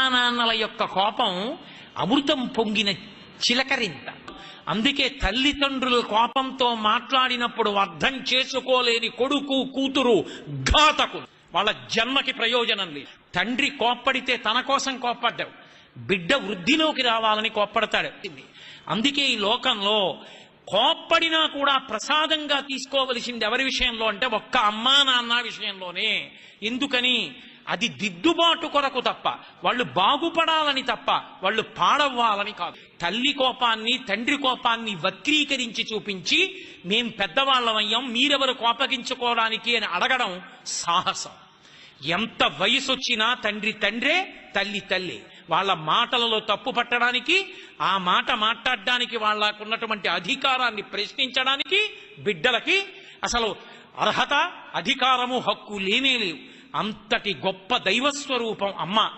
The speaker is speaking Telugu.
నాన్నల యొక్క కోపం అమృతం పొంగిన చిలకరింత. అందుకే తల్లిదండ్రుల కోపంతో మాట్లాడినప్పుడు అర్థం చేసుకోలేని కొడుకు కూతురు ఘాతకులు, వాళ్ళ జన్మకి ప్రయోజనం లేదు. తండ్రి కోప్పడితే తన కోసం కోప్పడ్డావు, బిడ్డ వృద్ధిలోకి రావాలని కోప్పడతాడు. అందుకే ఈ లోకంలో కోప్పడినా కూడా ప్రసాదంగా తీసుకోవలసింది ఎవరి విషయంలో అంటే ఒక్క అమ్మా నాన్న విషయంలోనే. ఎందుకని? అది దిద్దుబాటు కొరకు తప్ప, వాళ్ళు బాగుపడాలని తప్ప, వాళ్ళు పాడవ్వాలని కాదు. తల్లి కోపాన్ని తండ్రి కోపాన్ని వక్రీకరించి చూపించి మేం పెద్దవాళ్ళమయ్యాం మీరెవరు కోపగించుకోవడానికి అని అడగడం సాహసం. ఎంత వయసు వచ్చినా తండ్రి తండ్రే, తల్లి తల్లి. వాళ్ళ మాటలలో తప్పు పట్టడానికి, ఆ మాట మాట్లాడడానికి, వాళ్ళకున్నటువంటి అధికారాన్ని ప్రశ్నించడానికి బిడ్డలకి అసలు అర్హత, అధికారము, హక్కు లేనే లేవు. అంతటి గొప్ప దైవస్వరూపం అమ్మ.